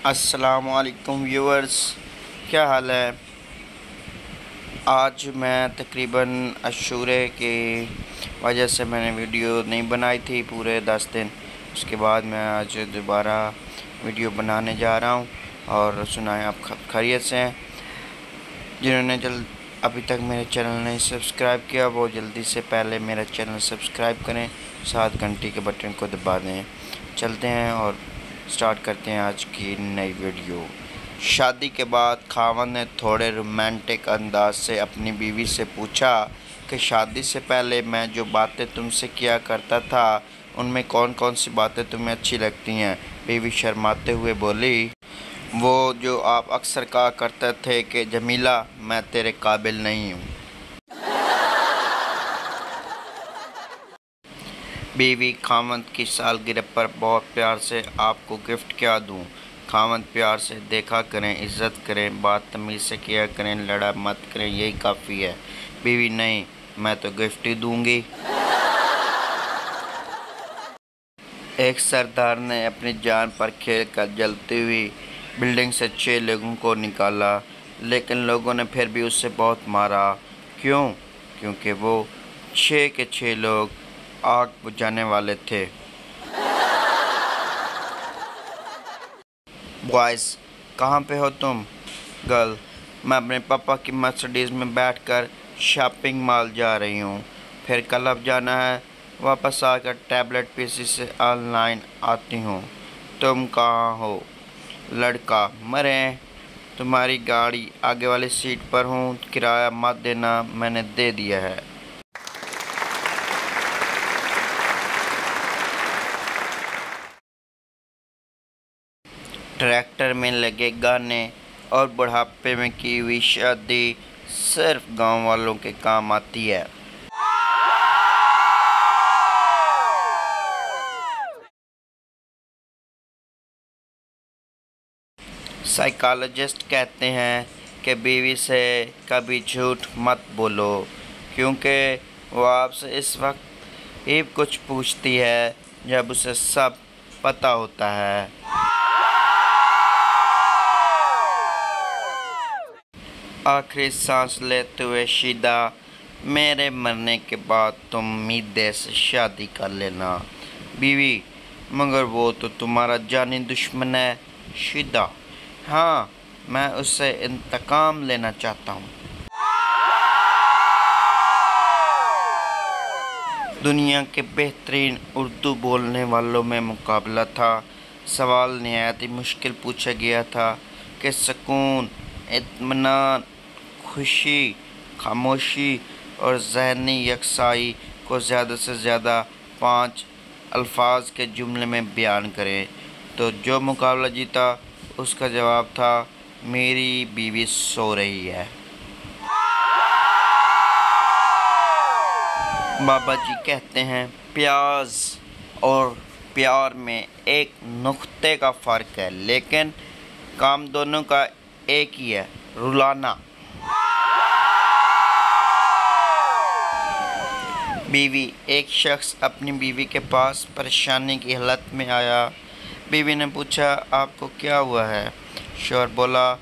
अस्सलामुअलैकुम व्यूअर्स, क्या हाल है। आज मैं तकरीबन अशूरे की वजह से मैंने वीडियो नहीं बनाई थी पूरे 10 दिन। उसके बाद मैं आज दोबारा वीडियो बनाने जा रहा हूँ और सुनाएं आप खैरियत से हैं। जिन्होंने अभी तक मेरे चैनल नहीं सब्सक्राइब किया वो जल्दी से पहले मेरा चैनल सब्सक्राइब करें, साथ घंटी के बटन को दबा दें। चलते हैं और स्टार्ट करते हैं आज की नई वीडियो। शादी के बाद खावंद ने थोड़े रोमांटिक अंदाज से अपनी बीवी से पूछा कि शादी से पहले मैं जो बातें तुमसे किया करता था उनमें कौन कौन सी बातें तुम्हें अच्छी लगती हैं। बीवी शर्माते हुए बोली, वो जो आप अक्सर कहा करते थे कि जमीला मैं तेरे काबिल नहीं हूँ। बीवी, खावंद की सालगिरह पर बहुत प्यार से आपको गिफ्ट क्या दूँ। खावंद, प्यार से देखा करें, इज़्ज़त करें, बात तमीज़ से किया करें, लड़ा मत करें, यही काफ़ी है। बीवी, नहीं, मैं तो गिफ्ट ही दूँगी। एक सरदार ने अपनी जान पर खेल कर जलती हुई बिल्डिंग से 6 लोगों को निकाला, लेकिन लोगों ने फिर भी उसे बहुत मारा। क्यों? क्योंकि वो 6 के 6 लोग आग बुझाने वाले थे। बॉयज़, कहाँ पे हो तुम? गर्ल, मैं अपने पापा की मर्सिडीज़ में बैठकर शॉपिंग मॉल जा रही हूँ। फिर क्लब जाना है, वापस आकर टैबलेट पीसी से ऑनलाइन आती हूँ। तुम कहाँ हो? लड़का, मरे, तुम्हारी गाड़ी आगे वाली सीट पर हूँ, किराया मत देना, मैंने दे दिया है। ट्रैक्टर में लगे गाने और बुढ़ापे में की हुई शादी सिर्फ गांव वालों के काम आती है। साइकोलॉजिस्ट कहते हैं कि बीवी से कभी झूठ मत बोलो, क्योंकि वो आपसे इस वक्त ही कुछ पूछती है जब उसे सब पता होता है। आखिरी सांस लेते हुए शीदा, मेरे मरने के बाद तुम मीदे से शादी कर लेना। बीवी, मगर वो तो तुम्हारा जानी दुश्मन है। शीदा, हाँ, मैं उससे इंतकाम लेना चाहता हूँ। दुनिया के बेहतरीन उर्दू बोलने वालों में मुकाबला था। सवाल नहायत ही मुश्किल पूछा गया था कि सुकून, इत्मीनान, खुशी, खामोशी और ज़हनी यकसाई को ज़्यादा से ज़्यादा 5 अल्फाज के जुमले में बयान करें। तो जो मुकाबला जीता उसका जवाब था, मेरी बीवी सो रही है। बाबा जी कहते हैं, प्याज और प्यार में एक नुक्ते का फ़र्क है, लेकिन काम दोनों का एक ही है, रुलाना। बीवी, एक शख्स अपनी बीवी के पास परेशानी की हालत में आया। बीवी ने पूछा, आपको क्या हुआ है? शौहर बोला,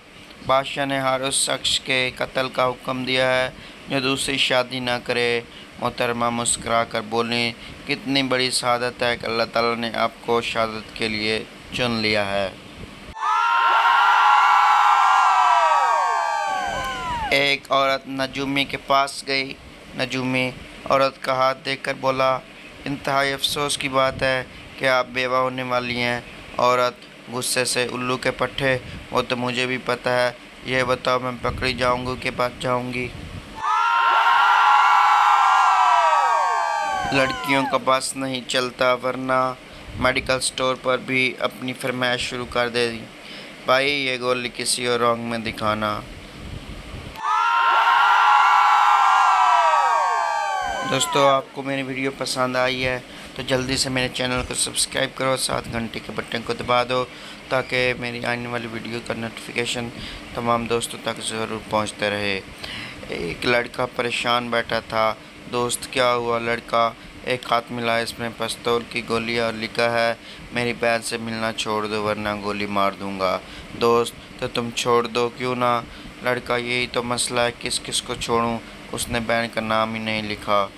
बादशाह ने हर उस शख्स के कत्ल का हुक्म दिया है जो दूसरी शादी ना करे। मोहतरमा मुस्कुरा कर बोली, कितनी बड़ी शहादत है कि अल्लाह ताला ने आपको शहादत के लिए चुन लिया है। एक औरत नजूमी के पास गई। नजूमी औरत का हाथ देखकर बोला, इंतहाई अफसोस की बात है कि आप बेवा होने वाली हैं। औरत गुस्से से, उल्लू के पट्टे, वो तो मुझे भी पता है। यह बताओ, मैं पकड़ी जाऊंगी कि बच जाऊंगी? लड़कियों का बस नहीं चलता, वरना मेडिकल स्टोर पर भी अपनी फरमाइश शुरू कर दे दी, भाई ये गोली किसी और रंग में दिखाना। दोस्तों, आपको मेरी वीडियो पसंद आई है तो जल्दी से मेरे चैनल को सब्सक्राइब करो, साथ घंटे के बटन को दबा दो ताकि मेरी आने वाली वीडियो का नोटिफिकेशन तमाम दोस्तों तक ज़रूर पहुंचते रहे। एक लड़का परेशान बैठा था। दोस्त, क्या हुआ? लड़का, एक हाथ मिला इसमें पिस्तौल की गोली और लिखा है, मेरी बहन से मिलना छोड़ दो वरना गोली मार दूंगा। दोस्त, तो तुम छोड़ दो क्यों ना? लड़का, यही तो मसला है, किस किस को छोड़ूं? उसने बहन का नाम ही नहीं लिखा।